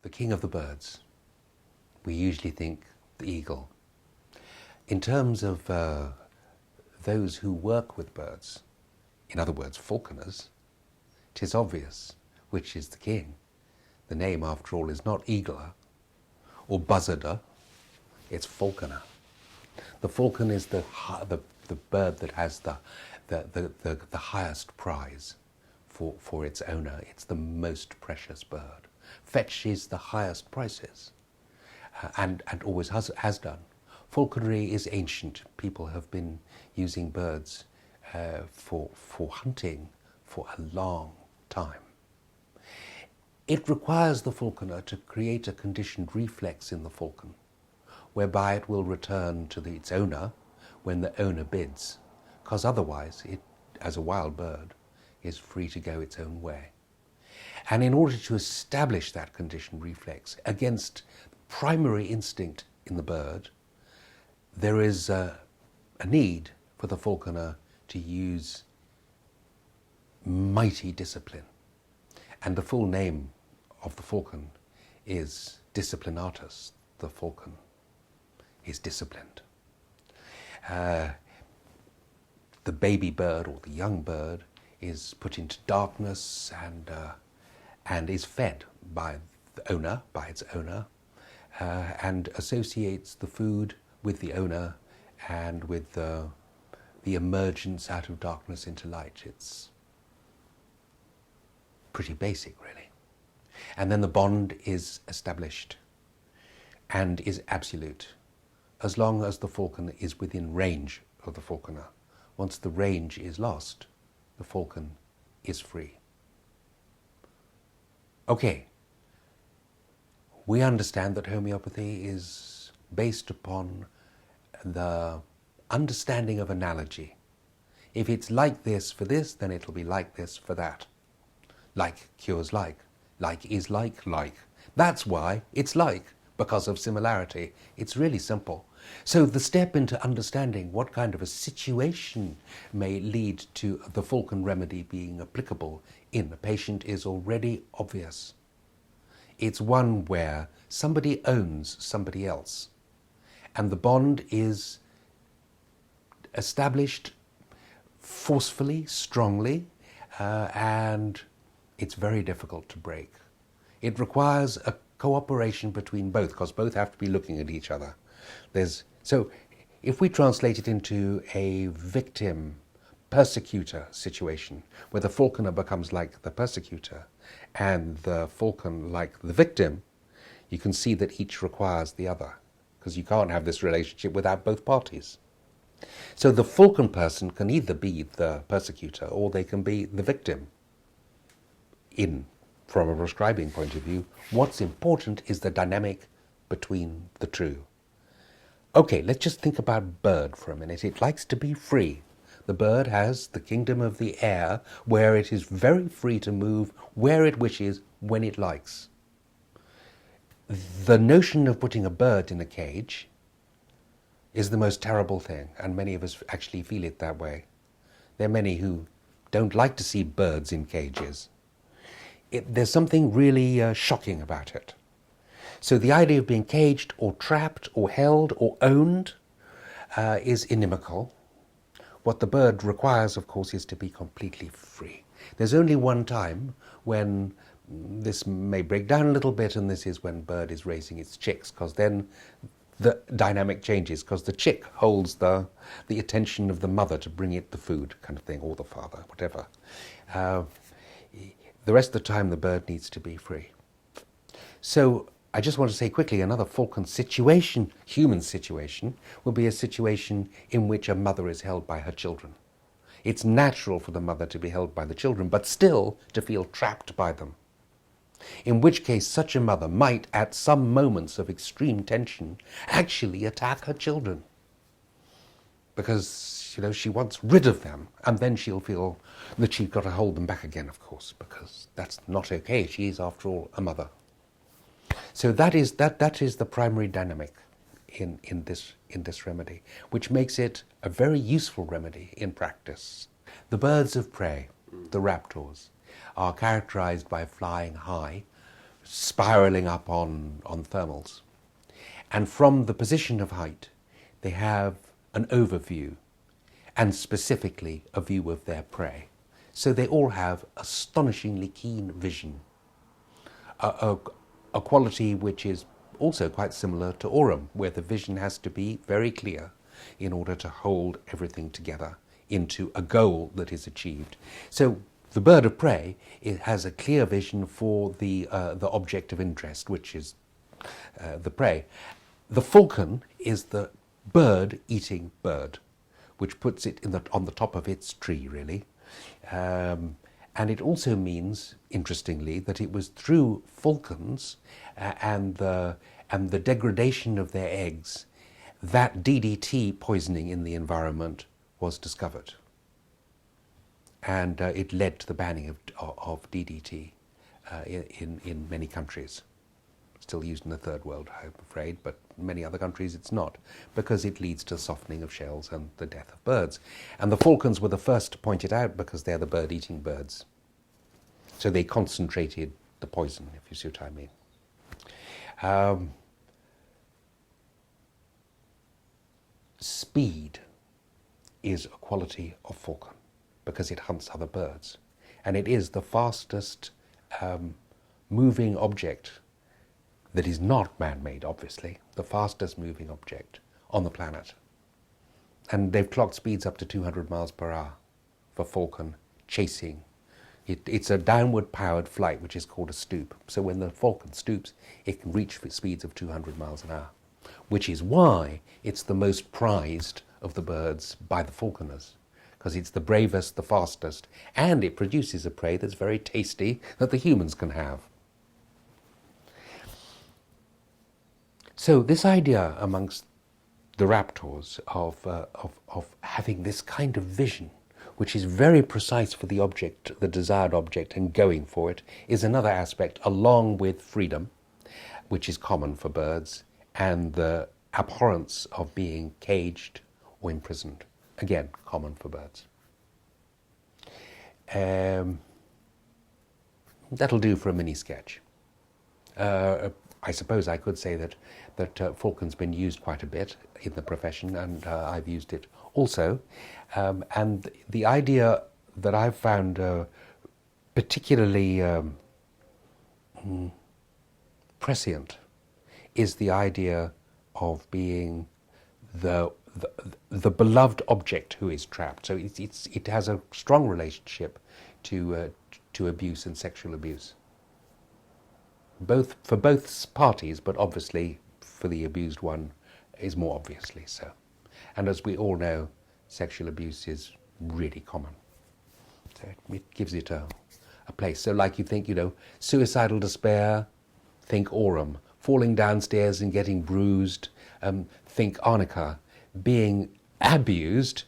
the king of the birds. We usually think the eagle. In terms of those who work with birds, in other words, falconers, 'tis obvious which is the king. The name, after all, is not eagler or buzzarder, it's falconer. The falcon is the bird that has the highest prize for its owner. It's the most precious bird. Fetches the highest prices, and always has done. Falconry is ancient. People have been using birds for hunting for a long time. It requires the falconer to create a conditioned reflex in the falcon, whereby it will return to its owner when the owner bids, because otherwise it, as a wild bird, is free to go its own way. And in order to establish that conditioned reflex against primary instinct in the bird, there is a need for the falconer to use mighty discipline. And the full name of the falcon is disciplinatus. The falcon is disciplined. The baby bird or the young bird is put into darkness and is fed by the owner, by its owner, and associates the food with the owner and with the emergence out of darkness into light. It's pretty basic, really. And then the bond is established and is absolute, as long as the falcon is within range of the falconer. Once the range is lost, the falcon is free. Okay, we understand that homeopathy is based upon the understanding of analogy. If it's like this for this, then it'll be like this for that. Like cures like is like. That's why it's like, because of similarity. It's really simple. So the step into understanding what kind of a situation may lead to the falcon remedy being applicable in a patient is already obvious. It's one where somebody owns somebody else, and the bond is established forcefully, strongly, and it's very difficult to break. It requires a cooperation between both, because both have to be looking at each other. So if we translate it into a victim persecutor situation, where the falconer becomes like the persecutor and the falcon like the victim, you can see that each requires the other, because you can't have this relationship without both parties. So the falcon person can either be the persecutor or they can be the victim. From a prescribing point of view, what's important is the dynamic between the two. Okay, let's just think about bird for a minute. It likes to be free. The bird has the kingdom of the air, where it is very free to move where it wishes, when it likes. The notion of putting a bird in a cage is the most terrible thing, and many of us actually feel it that way. There are many who don't like to see birds in cages. There's something really shocking about it. So the idea of being caged or trapped or held or owned is inimical. What the bird requires, of course, is to be completely free. There's only one time when this may break down a little bit, and this is when bird is raising its chicks, because then the dynamic changes, because the chick holds the attention of the mother to bring it the food, kind of thing, or the father, whatever. The rest of the time, the bird needs to be free. So I just want to say quickly, another falcon situation, human situation, will be a situation in which a mother is held by her children. It's natural for the mother to be held by the children, but still to feel trapped by them. In which case, such a mother might, at some moments of extreme tension, actually attack her children. Because, she wants rid of them, and then she'll feel that she's got to hold them back again, of course, because that's not okay. She is, after all, a mother. So that is the primary dynamic in this remedy, which makes it a very useful remedy in practice. The birds of prey, the raptors, are characterized by flying high, spiraling up on thermals. And from the position of height, they have an overview, and specifically a view of their prey. So they all have astonishingly keen vision, a quality which is also quite similar to aurum, where the vision has to be very clear in order to hold everything together into a goal that is achieved. So the bird of prey, it has a clear vision for the object of interest, which is the prey. The falcon is the bird-eating bird, which puts it on the top of its tree, really. And it also means, interestingly, that it was through falcons and the degradation of their eggs that DDT poisoning in the environment was discovered. And it led to the banning of DDT in many countries. Still used in the third world, I'm afraid, but in many other countries it's not, because it leads to softening of shells and the death of birds. And the falcons were the first to point it out because they're the bird-eating birds. So they concentrated the poison, if you see what I mean. Speed is a quality of falcon because it hunts other birds. And it is the fastest moving object that is not man-made, obviously, the fastest moving object on the planet. And they've clocked speeds up to 200 miles per hour for falcon chasing. It's a downward-powered flight, which is called a stoop. So when the falcon stoops, it can reach speeds of 200 miles an hour, which is why it's the most prized of the birds by the falconers, because it's the bravest, the fastest, and it produces a prey that's very tasty that the humans can have. So this idea amongst the raptors of having this kind of vision, which is very precise for the object, the desired object, and going for it, is another aspect, along with freedom, which is common for birds, and the abhorrence of being caged or imprisoned, again, common for birds. That'll do for a mini sketch. I suppose I could say that falcon's been used quite a bit in the profession, and I've used it also. And the idea that I've found particularly prescient is the idea of being the beloved object who is trapped. So it has a strong relationship to abuse and sexual abuse. For both parties, but obviously for the abused one is more obviously so. And as we all know, sexual abuse is really common. So it gives it a place. So like you think, suicidal despair, think aurum. Falling downstairs and getting bruised, think arnica. Being abused,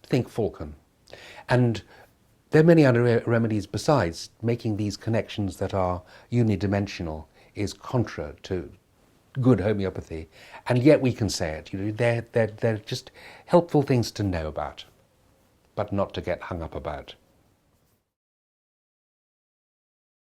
think falcon. And there are many other remedies besides. Making these connections that are unidimensional is contra to good homeopathy, and yet we can say it. They're just helpful things to know about, but not to get hung up about.